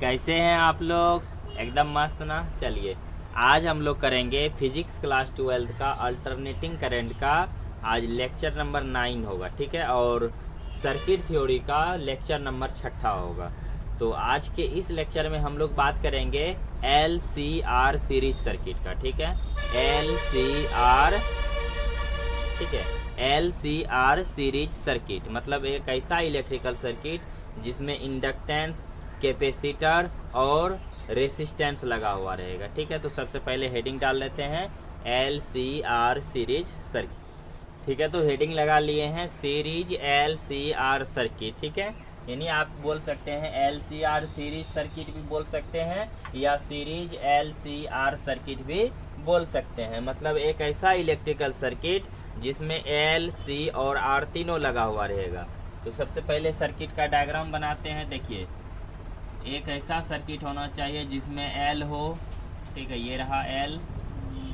कैसे हैं आप लोग? एकदम मस्त ना। चलिए, आज हम लोग करेंगे फिजिक्स क्लास 12 का अल्टरनेटिंग करंट का। आज लेक्चर नंबर 9 होगा, ठीक है। और सर्किट थ्योरी का लेक्चर नंबर 6 होगा। तो आज के इस लेक्चर में हम लोग बात करेंगे LCR सीरीज सर्किट का, ठीक है। LCR, ठीक है। LCR सीरीज सर्किट मतलब एक ऐसा इलेक्ट्रिकल सर्किट जिसमें इंडक्टेंस, कैपेसिटर और रेसिस्टेंस लगा हुआ रहेगा, ठीक है। तो सबसे पहले हेडिंग डाल लेते हैं LCR सीरीज सर्किट, ठीक है। तो हेडिंग लगा लिए हैं सीरीज LCR सर्किट, ठीक है। यानी आप बोल सकते हैं LCR सीरीज सर्किट भी बोल सकते हैं या सीरीज LCR सर्किट भी बोल सकते हैं। मतलब एक ऐसा इलेक्ट्रिकल सर्किट जिसमें L, C और R तीनों लगा हुआ रहेगा। तो सबसे पहले सर्किट का डायग्राम बनाते हैं। देखिए, एक ऐसा सर्किट होना चाहिए जिसमें L हो, ठीक है, ये रहा L,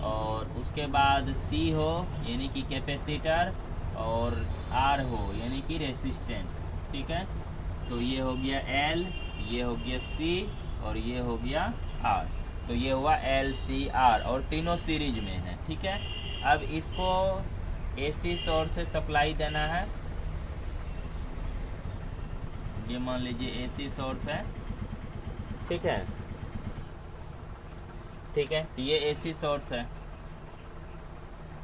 और उसके बाद C हो यानी कि कैपेसिटर, और R हो यानी कि रेसिस्टेंस, ठीक है। तो ये हो गया L, ये हो गया C और ये हो गया R। तो ये हुआ LCR और तीनों सीरीज में है, ठीक है। अब इसको AC सोर्स से सप्लाई देना है। ये मान लीजिए AC सोर्स है, ठीक है, ठीक है। तो ये AC सोर्स है।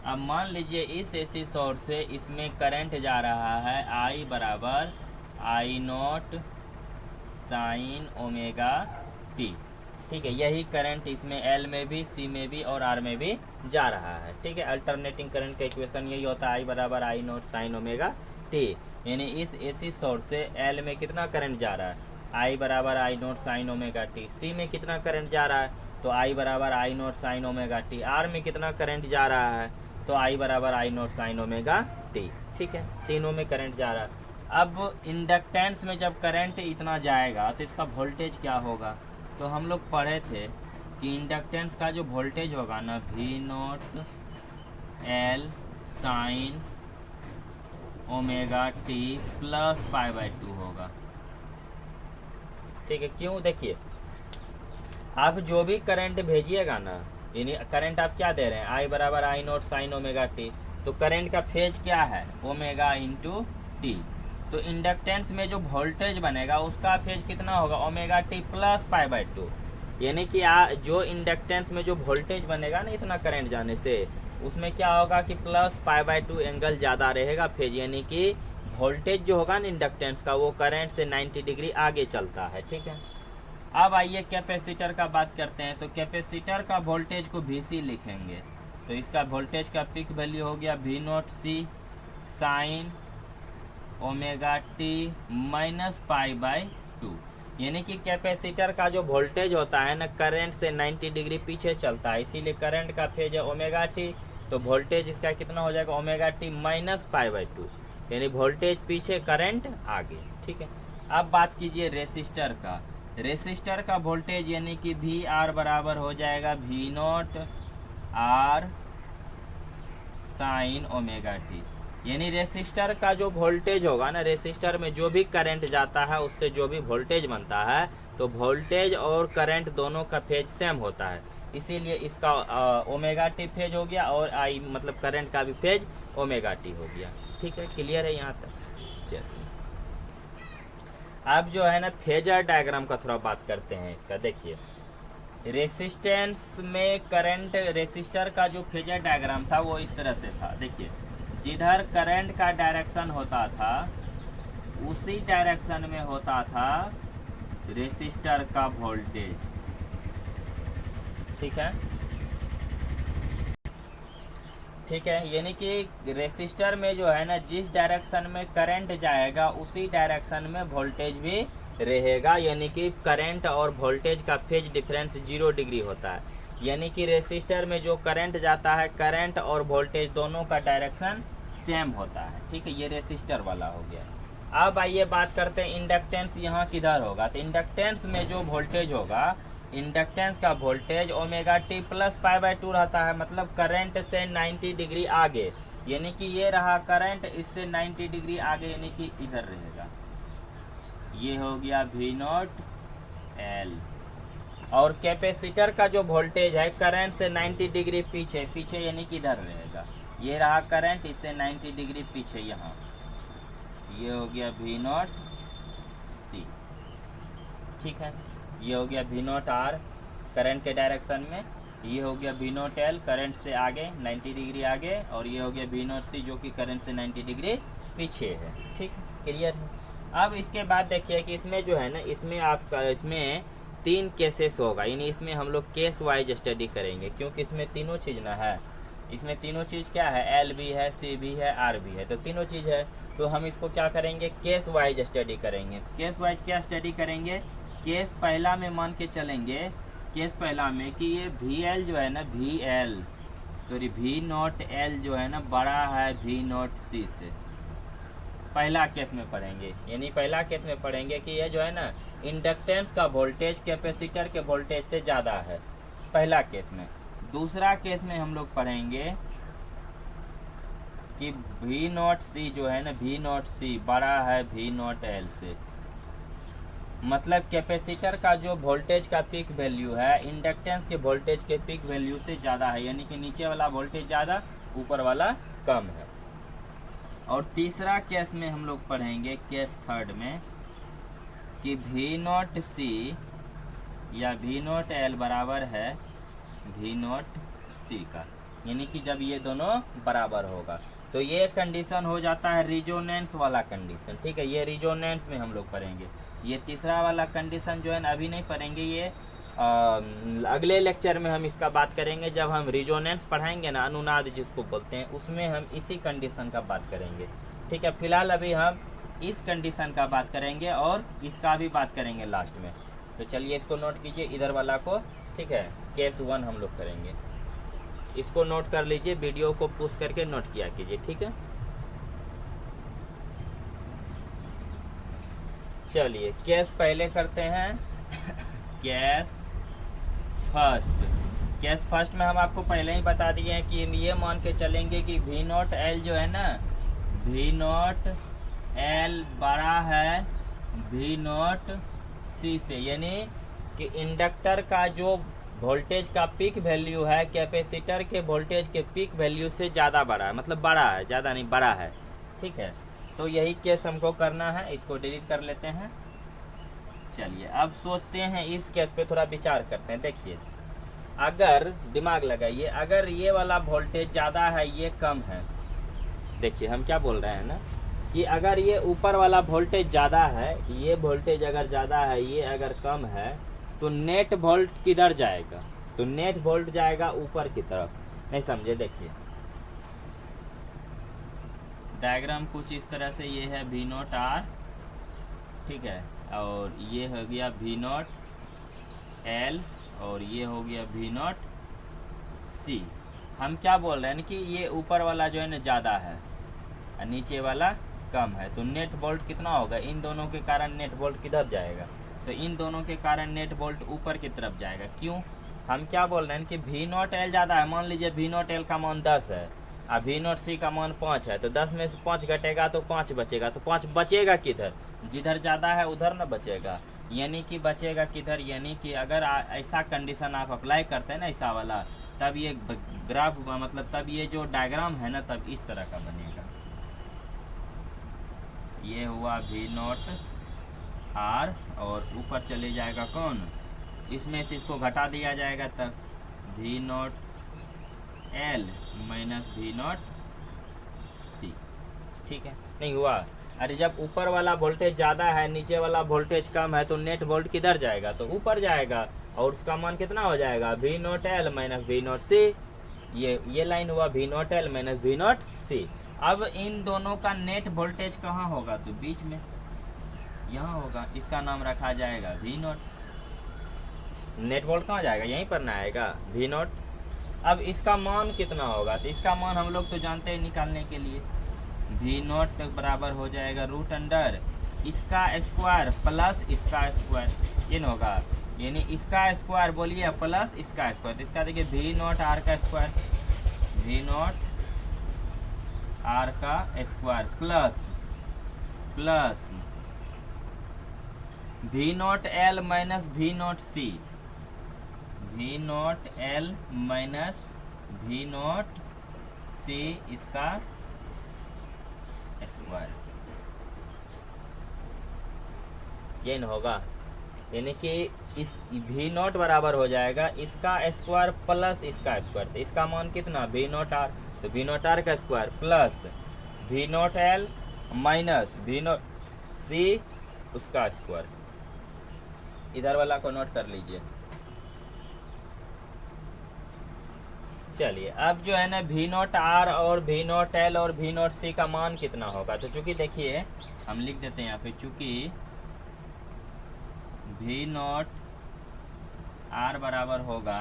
अब मान लीजिए इस AC सोर्स से इसमें करंट जा रहा है I बराबर I0 साइन ओमेगा t, ठीक है। यही करंट इसमें L में भी, C में भी और R में भी जा रहा है, ठीक है। अल्टरनेटिंग करंट का इक्वेशन यही होता है I बराबर I0 साइन ओमेगा t। यानी इस AC सोर्स से L में कितना करंट जा रहा है? I बराबर I0 sine omega t। C में कितना करंट जा रहा है? तो I बराबर I0 sine omega t। R में कितना करंट जा रहा है? तो I बराबर I0 साइन ओमेगा t, ठीक है। तीनों में करंट जा रहा है। अब इंडक्टेंस में जब करंट इतना जाएगा तो इसका वोल्टेज क्या होगा? तो हम लोग पढ़े थे कि इंडक्टेंस का जो वोल्टेज होगा ना, V0 L sine omega t plus π/2 होगा, ठीक है। क्यों? देखिए, आप जो भी करंट भेजिएगा ना, यानी करंट आप क्या दे रहे हैं? I बराबर I0 साइन ओमेगा t। तो करंट का फेज क्या है? Omega into T. तो इंडक्टेंस में जो वोल्टेज बनेगा उसका फेज कितना होगा? Omega T plus π/2। यानी कि जो इंडक्टेंस में जो वोल्टेज बनेगा ना इतना करंट जाने से, उसमें क्या होगा कि प्लस π/2 एंगल ज़्यादा रहेगा फेज। यानी कि वोल्टेज जो होगा ना इंडक्टेंस का, वो करंट से 90 डिग्री आगे चलता है, ठीक है। अब आइए कैपेसिटर का बात करते हैं। तो कैपेसिटर का वोल्टेज को VC लिखेंगे। तो इसका वोल्टेज का पीक वैल्यू हो गया V0C sign omega t minus π/2। यानी कि कैपेसिटर का जो वोल्टेज होता है ना, करंट से 90 डिग्री पीछे चलता है, इसीलिए करंट का फेज है ओमेगा t। तो वोल्टेज इसका कितना हो जाएगा? Omega t minus π/2। यानी वोल्टेज पीछे, करंट आगे, ठीक है। अब बात कीजिए रेसिस्टर का। रेसिस्टर का वोल्टेज यानी कि VR बराबर हो जाएगा V0 R sign omega t। यानी रेसिस्टर का जो वोल्टेज होगा ना, रेसिस्टर में जो भी करंट जाता है उससे जो भी वोल्टेज बनता है, तो वोल्टेज और करंट दोनों का फेज सेम होता है, इसीलिए इसका ओमेगा टी फेज हो गया और I मतलब करंट का भी फेज ओमेगा टी हो गया, ठीक है। क्लियर है यहाँ तक? चलिए, अब जो है ना फेजर डायग्राम का थोड़ा बात करते हैं इसका। देखिए, रेसिस्टेंस में करंट, रेसिस्टर का जो फेजर डायग्राम था वो इस तरह से था। देखिए, जिधर करंट का डायरेक्शन होता था उसी डायरेक्शन में होता था रेसिस्टर का वोल्टेज, ठीक है, ठीक है। यानी कि रेसिस्टर में जो है ना, जिस डायरेक्शन में करंट जाएगा उसी डायरेक्शन में वोल्टेज भी रहेगा। यानी कि करंट और वोल्टेज का फेज डिफरेंस 0 डिग्री होता है। यानी कि रेसिस्टर में जो करंट जाता है, करंट और वोल्टेज दोनों का डायरेक्शन सेम होता है, ठीक है। ये रेसिस्टर वाला हो गया। अब आइए बात करते हैं इंडक्टेंस यहाँ किधर होगा। तो इंडक्टेंस में जो वोल्टेज होगा, इंडक्टेंस का वोल्टेज ओमेगा टी प्लस π/2 रहता है, मतलब करंट से 90 डिग्री आगे। यानी कि ये रहा करंट, इससे 90 डिग्री आगे, यानी कि इधर रहेगा। ये हो गया V0 एल। और कैपेसिटर का जो वोल्टेज है करंट से 90 डिग्री पीछे, पीछे यानी कि इधर रहेगा, ये रहा करंट, इससे 90 डिग्री पीछे यहाँ, ये हो गया वी नॉट सी, ठीक है। ये हो वी नॉट आर करंट के डायरेक्शन में, ये हो गया वी नॉट एल करंट से आगे 90 डिग्री आगे, और ये हो गया वी नॉट सी जो कि करंट से 90 डिग्री पीछे है, ठीक है, क्लियर है। अब इसके बाद देखिए कि इसमें जो है ना, इसमें आपका इसमें 3 केसेस होगा, यानी इसमें हम लोग केस वाइज स्टडी करेंगे, क्योंकि इसमें तीनों चीज़ ना है, इसमें तीनों चीज़ क्या है, एल भी है, सी भी है, आर भी है, तो तीनों चीज़ है। तो हम इसको क्या करेंगे, केस वाइज स्टडी करेंगे। केस वाइज क्या स्टडी करेंगे, केस पहला में मान के चलेंगे, केस पहला में कि ये वी एल जो है ना, वी नॉट एल जो है ना बड़ा है वी नॉट सी से, पहला केस में पढ़ेंगे, यानी पहला केस में पढ़ेंगे कि ये जो है ना इंडक्टेंस का वोल्टेज कैपेसिटर के वोल्टेज से ज़्यादा है, पहला केस में। दूसरा केस में हम लोग पढ़ेंगे कि वी नॉट सी जो है ना, वी नॉट सी बड़ा है वी नॉट एल से, मतलब कैपेसिटर का जो वोल्टेज का पीक वैल्यू है इंडक्टेंस के वोल्टेज के पीक वैल्यू से ज़्यादा है, यानी कि नीचे वाला वोल्टेज ज़्यादा ऊपर वाला कम है। और तीसरा केस में हम लोग पढ़ेंगे, केस थर्ड में, कि वी नॉट सी या वी नॉट एल बराबर है वी नॉट सी का, यानी कि जब ये दोनों बराबर होगा, तो ये कंडीशन हो जाता है रिजोनेंस वाला कंडीशन, ठीक है। ये रिजोनेंस में हम लोग पढ़ेंगे, ये तीसरा वाला कंडीशन जो है ना अभी नहीं पढ़ेंगे, ये अगले लेक्चर में हम इसका बात करेंगे, जब हम रिजोनेंस पढ़ाएंगे ना, अनुनाद जिसको बोलते हैं, उसमें हम इसी कंडीशन का बात करेंगे, ठीक है। फिलहाल अभी हम इस कंडीशन का बात करेंगे और इसका भी बात करेंगे लास्ट में। तो चलिए इसको नोट कीजिए इधर वाला को, ठीक है। केस 1 हम लोग करेंगे, इसको नोट कर लीजिए, वीडियो को पुश करके नोट किया कीजिए, ठीक है। चलिए केस पहले करते हैं, केस फर्स्ट में हम आपको पहले ही बता दिए हैं कि ये मान के चलेंगे कि वी नॉट एल जो है ना, वी नॉट एल बड़ा है वी नॉट सी से, यानी कि इंडक्टर का जो वोल्टेज का पीक वैल्यू है कैपेसिटर के वोल्टेज के पीक वैल्यू से ज़्यादा बड़ा है, मतलब बड़ा है, ज़्यादा नहीं बड़ा है, ठीक है। तो यही केस हमको करना है, इसको डिलीट कर लेते हैं। चलिए अब सोचते हैं, इस केस पे थोड़ा विचार करते हैं। देखिए अगर दिमाग लगाइए, अगर ये वाला वोल्टेज ज़्यादा है ये कम है, देखिए हम क्या बोल रहे हैं ना कि अगर ये ऊपर वाला वोल्टेज ज़्यादा है, ये वोल्टेज अगर ज़्यादा है, ये अगर कम है, तो नेट वोल्ट किधर जाएगा, तो नेट वोल्ट जाएगा ऊपर की तरफ। नहीं समझे, देखिए डायग्राम कुछ इस तरह से, ये है वी नॉट आर, ठीक है, और ये हो गया वी नॉट एल, और ये हो गया वी नॉट सी। हम क्या बोल रहे हैं कि ये ऊपर वाला जो है ना ज़्यादा है और नीचे वाला कम है, तो नेट वोल्ट कितना होगा, इन दोनों के कारण नेट वोल्ट किधर जाएगा, तो इन दोनों के कारण नेट वोल्ट ऊपर की तरफ जाएगा। क्यों, हम क्या बोल रहे हैं कि वी नॉट एल ज़्यादा है, मान लीजिए वी नॉट एल का मान 10 है और वी नॉट सी का मान 5 है, तो 10 में से 5 घटेगा तो 5 बचेगा, तो 5 बचेगा किधर, जिधर ज़्यादा है उधर ना बचेगा, यानी कि बचेगा किधर, यानी कि अगर ऐसा कंडीशन आप अप्लाई करते हैं ना ऐसा वाला, तब ये ग्राफ मतलब तब ये जो डायग्राम है ना तब इस तरह का बनेगा। ये हुआ वी नॉट आर और ऊपर चले जाएगा कौन, इसमें से इसको घटा दिया जाएगा तब V naught L minus V naught C, ठीक है। नहीं हुआ, अरे जब ऊपर वाला वोल्टेज ज़्यादा है नीचे वाला वोल्टेज कम है तो नेट वोल्ट किधर जाएगा, तो ऊपर जाएगा, और उसका मान कितना हो जाएगा V naught L minus V naught C. ये लाइन हुआ V naught L minus V naught C. अब इन दोनों का नेट वोल्टेज कहाँ होगा, तो बीच में यहाँ होगा, इसका नाम रखा जाएगा वी नॉट। नेट वोल्ट कहाँ जाएगा, यहीं पर ना आएगा वी नॉट। अब इसका मान कितना होगा, तो इसका मान हम लोग तो जानते हैं निकालने के लिए, वी नॉट बराबर हो जाएगा रूट अंडर इसका स्क्वायर प्लस इसका स्क्वायर, ये न होगा, यानी इसका स्क्वायर बोलिए प्लस इसका स्क्वायर, तो इसका देखिए वी नॉट आर का स्क्वायर, वी नॉट आर का square plus V naught L minus V naught C, V naught L minus V naught C इसका स्क्वायर, ये न होगा, यानी कि इस वी नॉट बराबर हो जाएगा इसका स्क्वायर प्लस इसका स्क्वायर। तो इसका मान कितना, वी नॉट आर, तो वी नॉट आर का square plus V naught L minus V naught C उसका स्क्वायर। इधर वाला को नोट कर लीजिए। चलिए अब जो है ना वी नॉट आर और वी नॉट एल और वी नॉट सी का मान कितना होगा, तो चूंकि देखिए हम लिख देते हैं यहाँ पे, चूंकि वी नॉट आर बराबर होगा,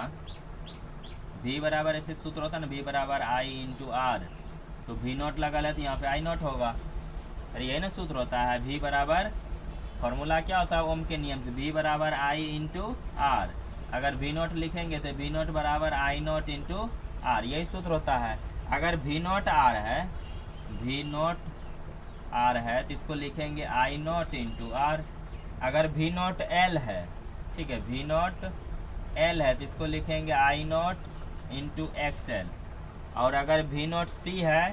वी बराबर ऐसे सूत्र होता है ना, वी बराबर आई इंटू आर, तो वी नॉट लगा ले तो यहाँ पे आई नॉट होगा। अरे यही ना सूत्र होता है, वी बराबर फॉर्मूला क्या होता है ओम के नियम से, वी बराबर आई इंटू आर। अगर वी नॉट लिखेंगे तो वी नॉट बराबर आई नॉट इंटू आर, यही सूत्र होता है। अगर वी नॉट आर है, वी नॉट आर है तो इसको लिखेंगे आई नॉट इंटू आर। अगर वी नॉट एल है, ठीक है, वी नॉट एल है तो इसको लिखेंगे आई नॉट इंटू एक्स एल। और अगर वी नॉट सी है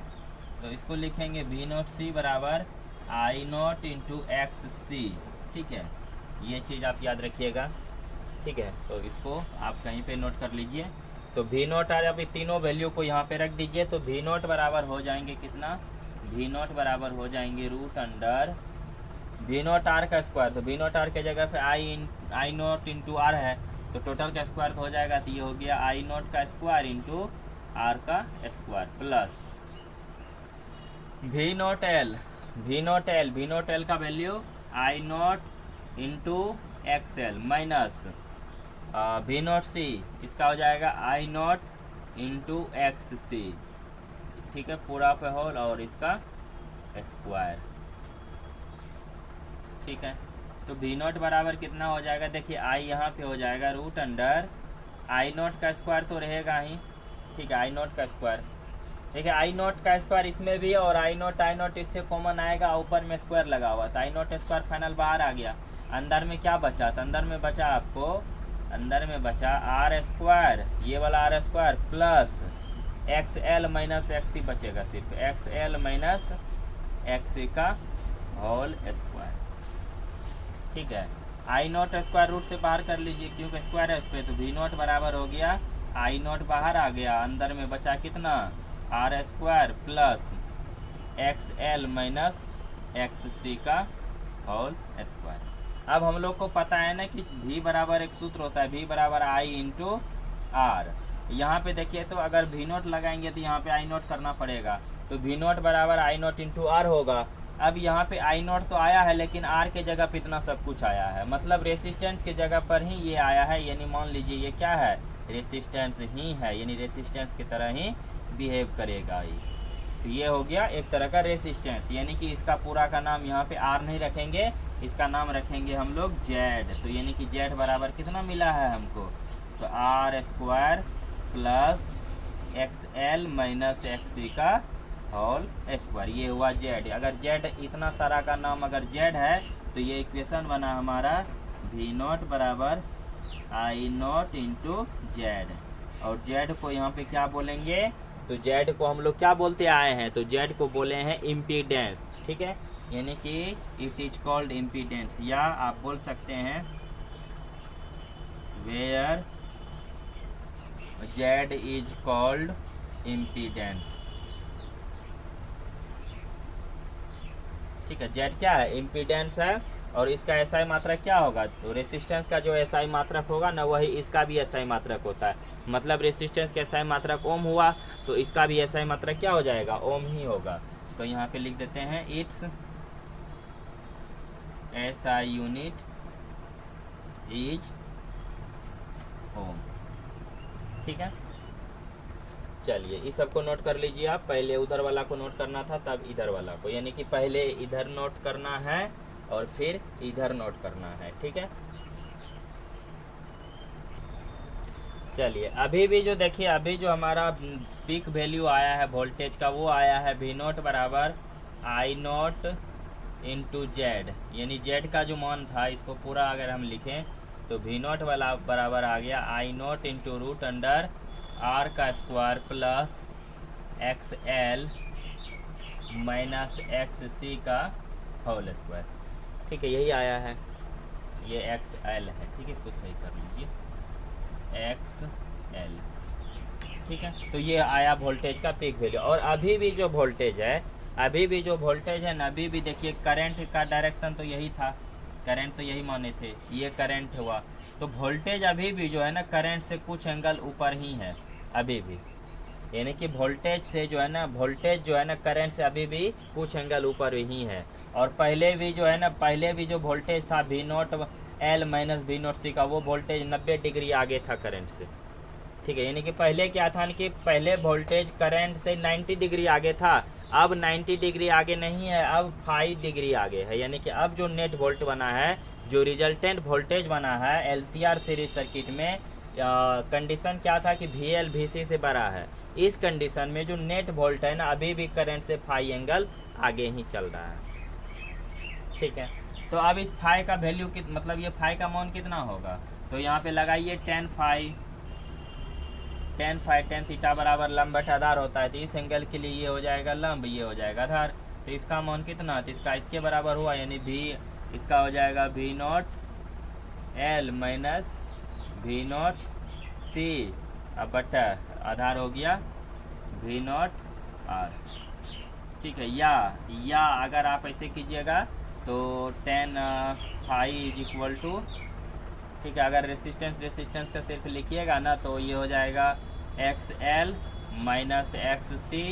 तो इसको लिखेंगे वी नॉट सी बराबर आई नॉट इंटू एक्स सी, ठीक है, ये चीज़ आप याद रखिएगा, ठीक है। तो इसको आप कहीं पे नोट कर लीजिए। तो वी नॉट आर, अभी तीनों वैल्यू को यहाँ पे रख दीजिए, तो वी नॉट बराबर हो जाएंगे कितना, वी नॉट बराबर हो जाएंगे root under V naught R का स्क्वायर। तो वी नॉट आर के जगह पे आई नॉट इंटू आर है, तो टोटल का स्क्वायर हो जाएगा, तो ये हो गया आई नॉट का स्क्वायर इंटू आर का square plus V naught L, V naught L, V naught L का value I naught into X L minus V naught C, इसका हो जाएगा I naught into X C, ठीक है, पूरा पे होल और इसका स्क्वायर, ठीक है। तो वी नॉट बराबर कितना हो जाएगा, देखिए आई यहाँ पे हो जाएगा रूट अंडर आई नॉट का स्क्वायर तो रहेगा ही, ठीक है, आई नॉट का स्क्वायर, ठीक है, आई नॉट का स्क्वायर इसमें भी, और आई नॉट इससे कॉमन आएगा, ऊपर में स्क्वायर लगा हुआ था, आई नॉट स्क्वायर फाइनल बाहर आ गया। अंदर में क्या बचा था, अंदर में बचा आपको, अंदर में बचा आर स्क्वायर, ये वाला R square plus X L minus X C बचेगा, सिर्फ X L minus X C का होल स्क्वायर, ठीक है। आई नॉट स्क्वायर रूट से बाहर कर लीजिए क्योंकि स्क्वायर है उस पर, तो वी नॉट बराबर हो गया आई नॉट बाहर आ गया, अंदर में बचा कितना R square plus X L minus X C का होल स्क्वायर। अब हम लोग को पता है ना कि v बराबर एक सूत्र होता है, v बराबर आई इंटू आर। यहाँ पे देखिए तो अगर वी नॉट लगाएंगे तो यहाँ पे आई नॉट करना पड़ेगा, तो वी नॉट बराबर आई नॉट इंटू आर होगा। अब यहाँ पे आई नॉट तो आया है लेकिन आर के जगह पे इतना सब कुछ आया है, मतलब रेसिस्टेंस के जगह पर ही ये आया है, यानी मान लीजिए ये क्या है, रेसिस्टेंस ही है, यानी रेसिस्टेंस की तरह ही बिहेव करेगा ये। तो ये हो गया एक तरह का रेसिस्टेंस, यानी कि इसका पूरा का नाम यहाँ पे आर नहीं रखेंगे, इसका नाम रखेंगे हम लोग जेड। तो यानी कि जेड बराबर कितना मिला है हमको, तो R square plus X L minus X C का होल स्क्वायर, ये हुआ जेड। अगर जेड इतना सारा का नाम अगर जेड है तो ये इक्वेशन बना हमारा वी नॉट बराबर आई नॉट इंटू जेड, और जेड को यहाँ पे क्या बोलेंगे, तो जेड को हम लोग क्या बोलते आए हैं, तो जेड को बोले हैं इम्पीडेंस, ठीक है, यानी कि इट इज कॉल्ड इम्पीडेंस, या आप बोल सकते हैं where Z is called impedance, ठीक है। जेड क्या है, इम्पीडेंस है, और इसका एसआई मात्रक क्या होगा, तो रेसिस्टेंस का जो एसआई मात्रक होगा ना वही इसका भी एसआई मात्रक होता है, मतलब रेसिस्टेंस का एसआई मात्रक ओम हुआ तो इसका भी एसआई मात्रक क्या हो जाएगा, ओम ही होगा। तो यहाँ पे लिख देते हैं इट्स एसआई यूनिट इज ओम, ठीक है। चलिए इस सब को नोट कर लीजिए आप, पहले उधर वाला को नोट करना था तब इधर वाला को, यानी कि पहले इधर नोट करना है और फिर इधर नोट करना है, ठीक है। चलिए अभी भी जो देखिए, अभी जो हमारा पीक वैल्यू आया है वोल्टेज का वो आया है वी नॉट बराबर आई नॉट इंटू जेड, यानी जेड का जो मान था इसको पूरा अगर हम लिखें तो वी नॉट वाला बराबर आ गया I naught into root under R का square plus X L minus X C का होल स्क्वायर। ठीक है, यही आया है, ये एक्स एल है। ठीक है, इसको सही कर लीजिए, एक्स एल। ठीक है, तो ये आया वोल्टेज का पीक वैल्यू। और अभी भी जो वोल्टेज है, अभी भी जो वोल्टेज है ना, अभी भी देखिए करंट का डायरेक्शन तो यही था, करंट तो यही माने थे, ये करंट हुआ, तो वोल्टेज अभी भी जो है ना करंट से कुछ एंगल ऊपर ही है अभी भी, यानी कि वोल्टेज से जो है ना, वोल्टेज जो है ना करंट से अभी भी कुछ एंगल ऊपर ही है। और पहले भी जो है ना, पहले भी जो वोल्टेज था V naught L minus V naught C का, वो वोल्टेज 90 डिग्री आगे था करंट से। ठीक है, यानी कि पहले क्या था कि पहले वोल्टेज करंट से 90 डिग्री आगे था, अब 90 डिग्री आगे नहीं है, अब 5 डिग्री आगे है। यानी कि अब जो नेट वोल्ट बना है, जो रिजल्टेंट वोल्टेज बना है LCR सीरीज सर्किट में, कंडीशन क्या था कि VL VC से बड़ा है। इस कंडीशन में जो नेट वोल्ट है ना, अभी भी करंट से 5 एंगल आगे ही चल रहा है। ठीक है, तो अब इस फाई का वैल्यू मतलब ये फाई का मान कितना होगा, तो यहाँ पे लगाइए tan थीटा बराबर लंब बटा आधार होता है, तो इस एंगल के लिए ये हो जाएगा लंब, ये हो जाएगा आधार, तो इसका मान कितना, तो इसका इसके बराबर हुआ, यानी भी इसका हो जाएगा V naught L minus V naught C अब बटा आधार हो गया वी नॉट आर। ठीक है, या अगर आप ऐसे कीजिएगा तो tan phi is equal to, ठीक है, अगर रेसिस्टेंस का सिर्फ लिखिएगा ना तो ये हो जाएगा X L minus X C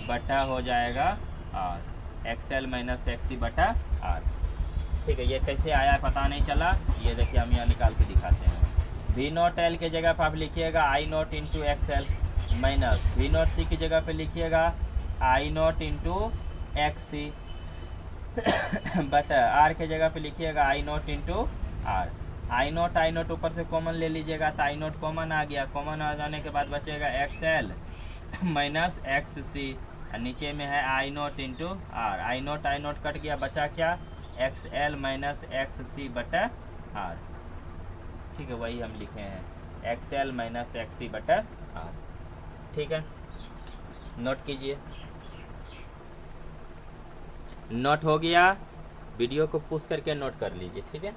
बटा हो जाएगा R, X L minus X C बटा आर। ठीक है, ये कैसे आया पता नहीं चला, ये देखिए हम यहाँ निकाल के दिखाते हैं। वी नॉट एल के जगह पर आप लिखिएगा I naught into X L minus V naught C की जगह पे लिखिएगा I naught into X C बटा आर के जगह पे लिखिएगा I naught into R. I naught ऊपर से कॉमन ले लीजिएगा, तो आई नॉट कॉमन आ गया, कॉमन आ जाने के बाद बचेगा X L minus X C, नीचे में है I naught into R, I naught cut गया, बचा क्या, X L minus X C बटा आर। ठीक है, वही हम लिखे हैं X L minus X C बटा आर। ठीक है, नोट कीजिए, नोट हो गया, वीडियो को पुश करके नोट कर लीजिए। ठीक है,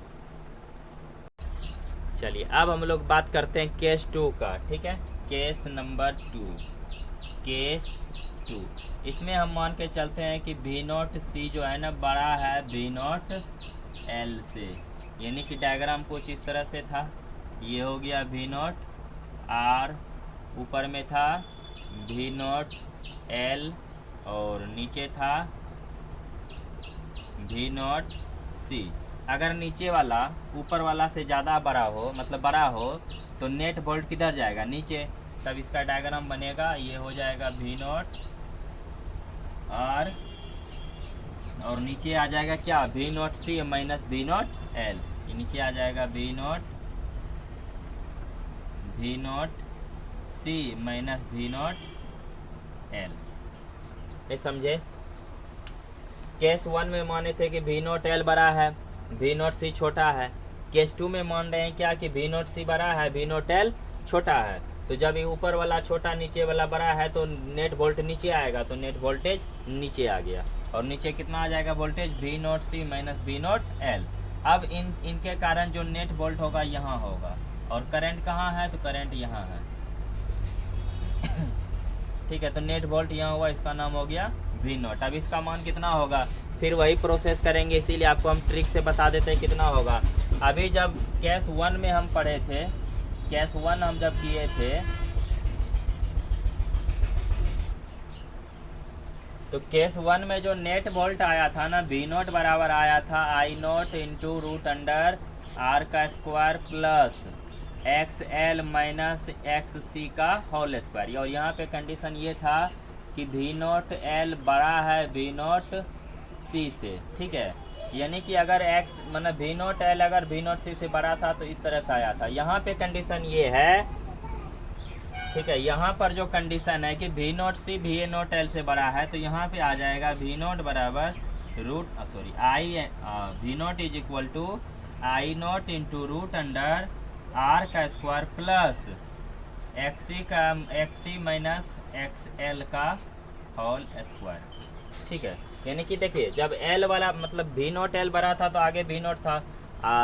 चलिए अब हम लोग बात करते हैं केस 2 का। ठीक है, केस नंबर 2, केस 2, इसमें हम मान के चलते हैं कि वी नॉट सी जो है ना बड़ा है वी नॉट एल से, यानी कि डायग्राम कुछ इस तरह से था, ये हो गया वी नॉट आर, ऊपर में था वी नॉट एल और नीचे था वी नॉट सी। अगर नीचे वाला ऊपर वाला से ज़्यादा बड़ा हो, मतलब बड़ा हो, तो नेट वोल्ट किधर जाएगा, नीचे, तब इसका डायग्राम बनेगा, ये हो जाएगा वी नॉट आर और नीचे आ जाएगा क्या, V naught C minus V naught L, ये नीचे आ जाएगा V naught C minus V naught L. ये समझे, केस 1 में माने थे कि वी नॉट एल बड़ा है वी नॉट सी छोटा है, केस 2 में मान रहे हैं क्या कि वी नॉट सी बड़ा है वी नॉट एल छोटा है। तो जब ये ऊपर वाला छोटा नीचे वाला बड़ा है तो नेट वोल्ट नीचे आएगा, तो नेट वोल्टेज नीचे आ गया, और नीचे कितना आ जाएगा voltage, V naught C minus V naught L. अब इनके कारण जो नेट वोल्ट होगा यहाँ होगा, और करंट कहाँ है, तो करंट यहाँ है। ठीक है, तो नेट वोल्ट यहाँ हुआ, इसका नाम हो गया वी नॉट। अब इसका मान कितना होगा, फिर वही प्रोसेस करेंगे, इसीलिए आपको हम ट्रिक से बता देते हैं कितना होगा। अभी जब केस 1 में हम पढ़े थे, केस 1 हम जब किए थे, तो केस 1 में जो नेट वोल्ट आया था ना, वी नॉट बराबर आया था I naught into root under R का square plus X L minus X C का होल स्क्वायर। और यहाँ पे कंडीशन ये था कि वी नॉट एल बड़ा है वी नॉट सी से। ठीक है, यानी कि अगर एक्स मतलब वी नॉट एल अगर वी नॉट सी से बड़ा था तो इस तरह से आया था। यहाँ पे कंडीशन ये है, ठीक है, यहाँ पर जो कंडीशन है कि V naught C V naught L से बड़ा है, तो यहाँ पे आ जाएगा वी नॉट बराबर V naught is equal to I naught into root under R का square plus X C minus X L का होल स्क्वायर। ठीक है, यानी कि देखिए जब एल वाला मतलब वी नॉट एल बड़ा था तो आगे वी नॉट था,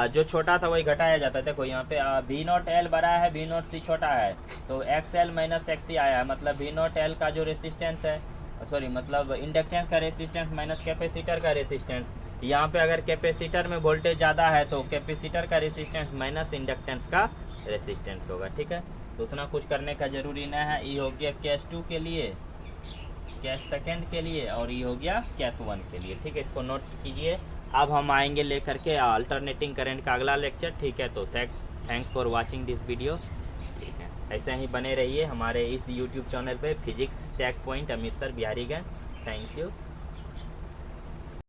जो छोटा था वही घटाया जाता है। देखो यहाँ पे वी नॉट एल बड़ा है, वी नॉट सी छोटा है, तो एक्स एल माइनस एक्स सी आया है, मतलब वी नॉट एल का जो रेसिस्टेंस है, सॉरी मतलब इंडक्टेंस का रेसिस्टेंस माइनस कैपेसिटर का रेसिस्टेंस। यहाँ पे अगर कैपेसिटर में वोल्टेज ज़्यादा है तो कैपेसिटर का रेसिस्टेंस माइनस इंडक्टेंस का रेसिस्टेंस होगा। ठीक है, तो उतना कुछ करने का जरूरी नहीं है। ये हो गया केस 2 के लिए, केस सेकंड के लिए, और ये हो गया केस 1 के लिए। ठीक है, इसको नोट कीजिए। अब हम आएंगे लेकर के अल्टरनेटिंग करंट का अगला लेक्चर। ठीक है, तो thanks for watching this video. ठीक है, ऐसे ही बने रहिए हमारे इस यूट्यूब चैनल पे physics tech point Amritsar Bihariganj. Thank you.